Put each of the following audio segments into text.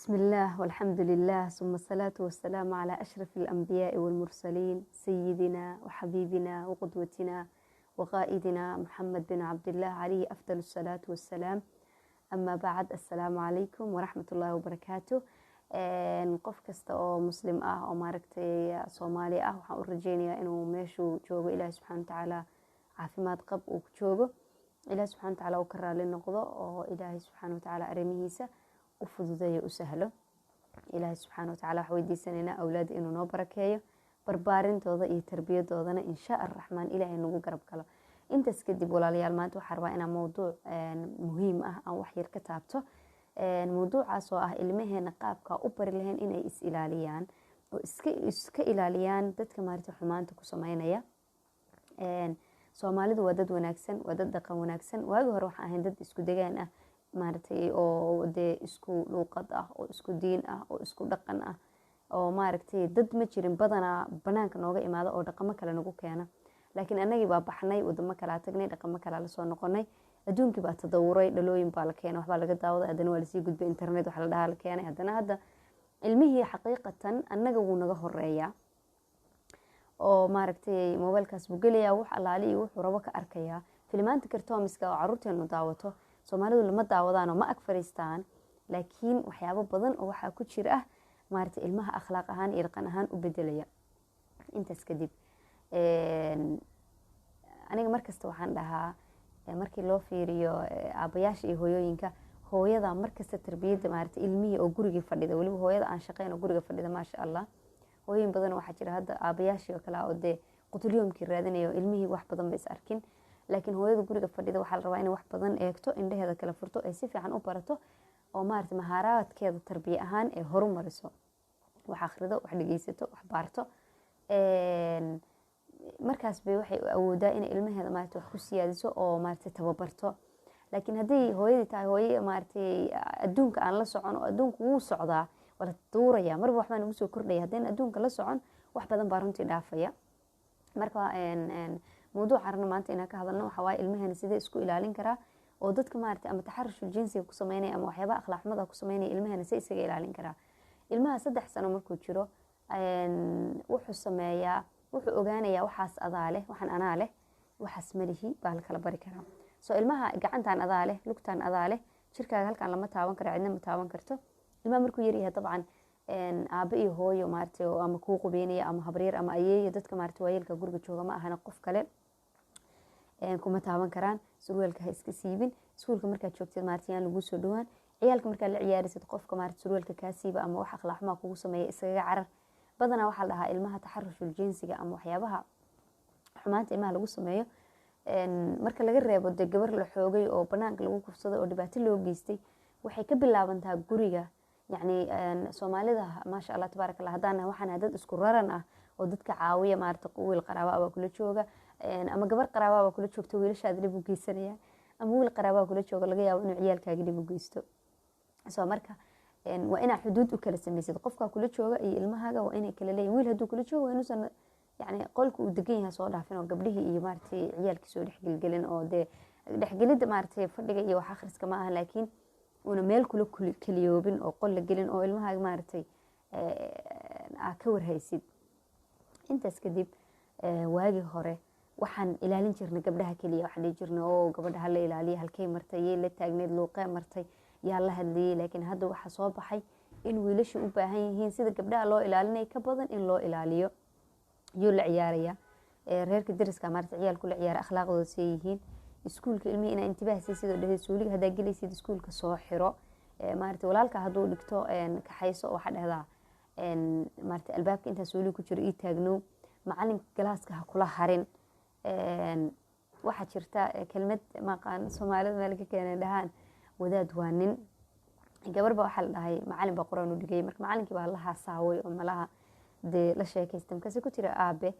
بسم الله والحمد لله ثم الصلاة والسلام على أشرف الأنبياء والمرسلين سيدنا وحبيبنا وقدوتنا وقائدنا محمد بن عبد الله عليه أفضل الصلاة والسلام. أما بعد، السلام عليكم ورحمة الله وبركاته. qof kasta oo muslim ah oo maaragtay Soomaali ah waxaan u rajeynayaa inuu meeshu joogo Ilaahay subxaanahu wa ta'aala caafimaad qab uu ku joogo, Ilaahay subxaanahu wa ta'aala uu ka raali noqdo oo Ilaahay subxaanahu wa ta'aala arrimihiisa u fududeeyo u sahlo. Ilaahay subxaanahu wa ta'aala wax weydiisanaynaa awlaad inuu noo barakeeyo, barbaarintooda iyo tarbiyadoodana insha Ar-Raxmaan Ilaahay nagu garab galo. intaas kadib walaalayaal, maanta waxaan rabaa inaan mowduuc muhiim ah aan wax yar ka taabto. mowduucaas oo ah ilmaheena qaabka u bari lahayn inay is ilaaliyaan oo iska ilaaliyaan dadka maaragtay xumaanta ku sameynaya. Soomaalidu waa dad wanaagsan, waa dad dhaqan wanaagsan. waagi hore waxaan ahayn dad isku degaan ah, maaragtay oo isku luuqad ah, oo isku diin ah, oo isku dhaqan ah, oo maaragtay dad ma jirin badanaa banaanka nooga imaado oo dhaqamo kale nagu keena. laakiin annagii baa baxnay, wadamo kala tagnay, dhaqamo kala la soo noqonay. adduunkii baa tadawuray, dhalooyin baa la keenay, waxbaa laga daawaday, haddana waa lasii gudbay, internet waxa la dhahaa la keenay. haddana hadda ilmihii xaqiiqatan annaga wuu naga horeeyaa oo maaragtay mobilkaas buu gelayaa, wax allaali iyo wuxuu rabo ka arkayaa. filimaanta kartoomiska oo carruurteenu daawato Soomaalidu lama daawadaan oo ma ag fariistaan, laakiin waxyaabo badan oo waxaa ku jira ah maaragtay ilmaha akhlaaq ahaan iyo dhaqan ahaan u bedelaya. intaas kadib aniga markasta waxaan dhahaa, markii loo fiiriyo aabayaasha iyo hooyooyinka, hooyada markasta tarbiyadda maaragtay ilmihii oo guriga fadhida, waliba hooyada aan shaqeyn oo guriga fadhida, maasha Allah. hooyin badan waxaa jira hadda aabayaashii oo kale oo qutulyoomkii raadinayo ilmihii wax badan ba is arkin. laakiin hooyada guriga fadhida waxaa la rabaa inay wax badan eegto, indhaheeda kala furto, ay si fiican u barato oo maaragtay mahaaraadkeeda tarbiya ahaan ay horumariso, wax akhrido, wax dhegeysato, wax baarto. markaas bay waxay awoodaa inay ilmaheeda maaragtay wax ku siyaadiso oo maaragtay tababarto. laakiin haddii hooyadii tahay hooye maaragtay adduunka aan la socon oo adduunka wuu socdaa, wala duuraya, marba waxbaa nagu soo kordhaya, haddayna adduunka la socon wax badan baa runtii dhaafaya. marka mowduuca rabna maanta inaan ka hadalno waxaa waaye ilmaheena sidee isku ilaalin karaa, oo dadka maaragtay ama taxarushul jinsiga ku sameynaya ama waxyaabaha akhlaaq xumada ku sameynaya ilmaheena see isaga ilaalin karaa. ilmaha 3 sano markuu jiro wuxuu sameeyaa, wuxuu ogaanayaa waxaas adaa leh, waxaan anaa leh, waxaas malihi baa la kala bari karaa. ilmaha gacantaan adaa leh, lugtaan adaa leh, jirkaaga halkaan lama taaban karo, cidna ma taaban karto. ilmaha markuu yar yahay dabcan aabe iyo hooyo maaragtay ama kuu qubeynaya ama habaryar ama ayeeyo, dadka maaragtay waayeelka guriga jooga ma ahana qof kale kuma taaban karaan. surwaalka ha iska siibin. iskuulka markaad joogtid maaragtay yaan lagu soo dhawaan. ciyaalka markaad la ciyaarisid qofka maaragtay surwaalka kaa siiba ama wax akhlaaq xumo kugu sameeya iskaga carar. badanaa waxaa la dhahaa ilmaha taxarushul jinsiga ama waxyaabaha xumaanta ilmaha lagu sameeyo marka laga reebo gabar la xoogay oo banaanka lagu kufsado oo dhibaato loo geystay, waxay ka bilaabantaa guriga. yacni Soomaalida maasha Allah tabaaraka Allah, haddana waxaan dad isku raran ah oo dadka caawiya, maaragtay wiil qaraaba baa kula jooga ama gabar qaraaba baa kula joogta, wiilashaada dhib u geysanaya, ama wiil qaraaba kula jooga laga yaabo inuu ciyaalkaaga dhib u geysto. marka waa inaa xuduud u kala samaysid. qofka kula jooga iyo ilmahaaga waa inay kala leeyihin. wiil hadduu kula joogo waa inuusan yacni qolka uu degan yahay soo dhaafin oo gabdhihii iyo maaragtay ciyaalkii soo dhexgelgelin, oo dhexgelidda maaragtay fadhiga iyo wax akhriska ma aha, laakiin una meel kula kaliyoobin oo qol la gelin oo ilmahaaga maaragtay ka warhaysid. intaas kadib waagi hore waxaan ilaalin jirnay gabdhaha keliya. waxaan dhihi jirnay oo gabadha hala ilaaliya, halkay martay, yey la taagneed, luuqee martay, yaa la hadlayay. laakiin hadda waxaa soo baxay in wiilashu u baahan yihiin sida gabdhaha loo ilaalinaya ka badan in loo ilaaliyo. yuu la ciyaaraya reerka dariska maaragtay ciyaalku la ciyaara, akhlaaqdooda see yihiin. iskuulka ilmihii inaa intibaah siisid oo dhahday suuliga haddaa gelaysid iskuulka soo xiro. maaragtay walaalka hadduu dhigto kaxayso, waxaa dhahdaa maaragtay albaabka intaa suuliga ku jiro ii taagnow, macalinka galaaska ha kula harin. waxaa jirta kelmad maqaan Soomaalida meel ka keenay dhahaan wadaad waa nin. gabar baa waxaa la dhahay macalin baa quraan u dhigay, marka macalinkii baa la haasaaway oo malaha la sheekaystay. markaasi ku tiri aabe,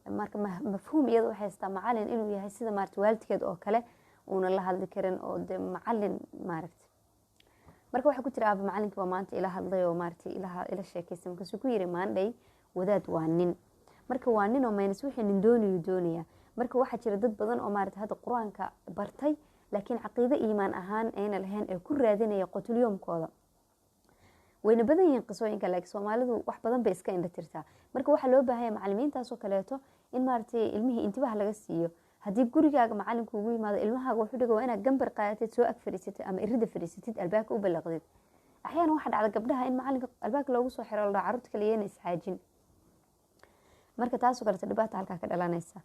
marka mafhuum iyada waxay haystaa macalin inuu yahay sida maaragtay waalidkeed oo kale, uuna la hadli karin oo macalin maaragtay. marka waxaa ku tiri aabe, macalinkii baa maanta ila hadlay oo maaragtay ila sheekaystay. markaasuu ku yiri maandhay wadaad waa nin. marka waa nin oo maynas wixii nin doonaya. marka waxaa jira dad badan oo maaragtay hadda quraanka bartay, laakiin caqiido iimaan ahaan ayna lahayn ee ku raadinaya qotulyoomkooda. wayna badan yihiin qisooyinka, laakiin Soomaalidu wax badan bay iska indha tirtaa. Marka waxaa loo baahan yahay macallimiintaas oo kaleeto in maaragtay ilmihii intibaha laga siiyo. haddii gurigaaga macalinku ugu yimaado ilmahaaga wuxuu dhigaa waa inaad gambar qaadatid, soo ag fadhiisatid ama irida fadhiisatid, albaabka u ballaqdid. axyaana waxaa dhacda gabdhaha in macalinka albaabka loogu soo xiro la carruurta kale yeena isxaajin. marka taasoo kaleeto dhibaata halkaa ka dhalanaysa.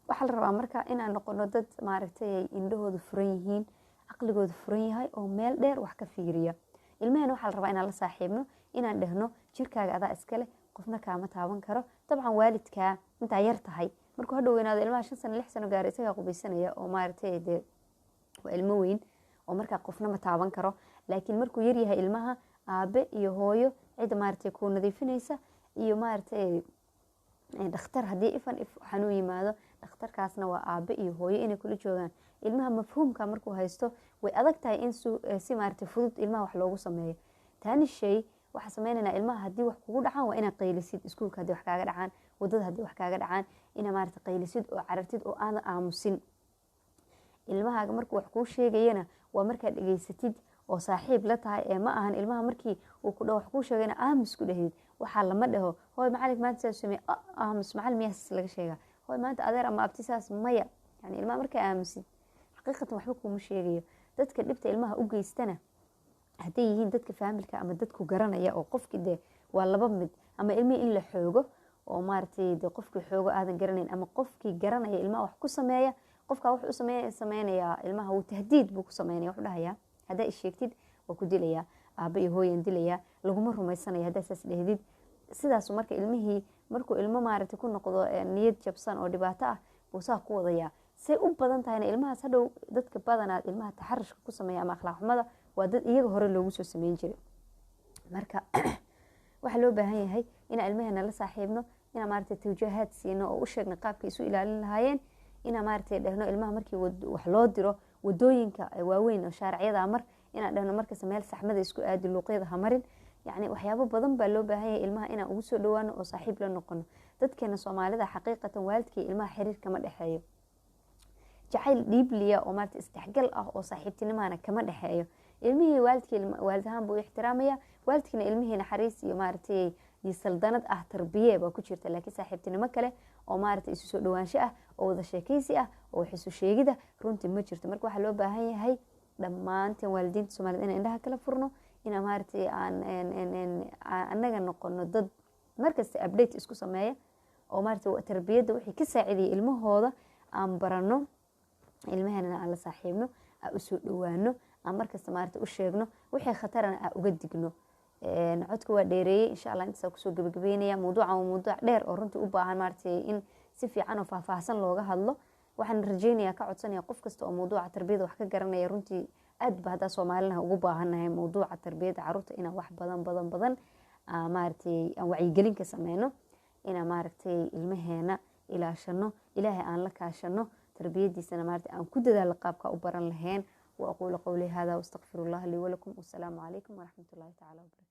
waxaa la rabaa marka inaan noqono dad maaragtay indhahooda furan yihiin, caqligooda furan yahay oo meel dheer wax ka fiiriya. ilmahena waxaa la rabaa inaan la saaxiibno, inaan dhehno jirkaaga adaa iskale, qofna kaama taaban karo. dabcan waalidkaa intaa yar tahay markuu hadhow weynaado ilmaha 5 sano 6 sano gaara isagaa qubaysanaya oo maaragtay dee waa ilmo weyn oo markaa qofna ma taaban karo. laakiin markuu yar yahay ilmaha, aabe iyo hooyo cida maaragtay ku nadiifinaysa iyo maaragtay dhakhtar haddii ifan xanuun yimaado, dhakhtarkaasna waa aabe iyo hooyo inay kula joogaan. ilmaha mafhuumka markuu haysto way adag tahay in si maaragtay fudud ilmaha wax loogu sameeyo. taani shay waxaa sameynaynaa ilmaha haddii wax kugu dhacaan waa inaad qaylisid, iskuulka haddii wax kaaga dhacaan, wadada haddii wax kaaga dhacaan, inaa maaragtay qaylisid oo carartid oo aadan aamusin. ilmahaaga markuu wax kuu sheegayana waa markaad dhegeysatid oo saaxiib la tahay, ee ma ahan ilmaha markii uu ku dhaho wax kuu sheegayna aamus ku dhehid. waxaa lama dhaho hooy macalin maanta saas samee, aamus macalin miyaas laga sheegaa, hooy maanta adeer ama abti saas maya. yani ilmaha markaa aamusid xaqiiqatan waxba kuuma sheegayo. dadka dhibta ilmaha u geystana hadday yihiin dadka faamilka ama dadku garanaya oo qofkii dee waa laba mid, ama ilmihii in la xoogo oo maaragtay dee qofkii xoogo aadan garanayn, ama qofkii garanaya ilmaha wax ku sameeya. qofkaa wuxuu sameynayaa ilmaha wuu tahdiid buu ku sameynaya, wuxuu dhahayaa haddaa isheegtid waa ku dilayaa, aaba iyo hooyan dilayaa, laguma rumaysanaya haddaa saas dhehdid. sidaasu marka ilmihii markuu ilmo maaragtay ku noqdo niyad jabsan oo dhibaato ah buu saa ku wadayaa. say u badan tahayna ilmahaas hadhow dadka badanaad ilmaha taxarushka ku sameeya ama akhlaaq xumada waa dad iyaga hore loogu soo sameyn jiray. marka waxaa loo baahan yahay inaan ilmaheena la saaxiibno, inaan maaragtay tawjiihaad siino oo u sheegna qaabkay isu ilaalin lahaayeen, inaan maaragtay dhehno ilmaha markii wax loo diro wadooyinka waaweyn oo shaaricyada mar, inaan dhehno markasta meel saxmada isku aadi, luuqyada ha marin. yani waxyaabo badan baa loo baahan yahay ilmaha inaan ugu soo dhawaano oo saaxiib la noqono. dadkeena Soomaalida xaqiiqatan waalidkii ilmaha xiriir kama dhexeeyo, jacayl dhiibliya oo maaragtay isdhexgal ah oo saaxiibtinimana kama dhexeeyo. ilmihii waalidkii waalid ahaan buu ixtiraamaya, waalidkiina ilmihii naxariis iyo maaragtay iyo saldanad ah tarbiye baa ku jirta. laakiin saaxiibtinimo kale oo maaragtay isu soo dhawaansho ah oo wada sheekaysi ah oo wax isu sheegida runtii ma jirto. marka waxaa loo baahan yahay dhammaanteen waalidiinta Soomaalida inaan indhaha kala furno, inaan maaragtay annaga noqono dad markasta update isku sameeya oo maaragtay tarbiyadda wixii ka saacidaya ilmahooda aan barano, ilmaheena aan la saaxiibno, aan u soo dhawaano, aan markasta maaragtay u sheegno wixii khatarana aan uga digno. codka waa dheereeyey insha Allah intaas kusoo gabagabeynaya. mawduucan waa mawduuc dheer oo runtii u baahan maaragtay in si fiican oo faahfaahsan looga hadlo. waxaan rajeynayaa ka codsanaya qof kasta oo mawduuca tarbiyada wax ka garanaya, runtii aad ba hadda Soomaalina ugu baahannahay mawduuca tarbiyada carruurta inaan wax badan maaragtay aan wacyigelin ka sameyno, inaan maaragtay ilmaheena ilaashano, ilaahay aan la kaashano, tarbiyadiisana maaragtay aan ku dadaalo qaabka u baran lahayn. وأقول قولي هذا واستغفر الله لي ولكم والسلام عليكم ورحمة الله تعالى وبركاته.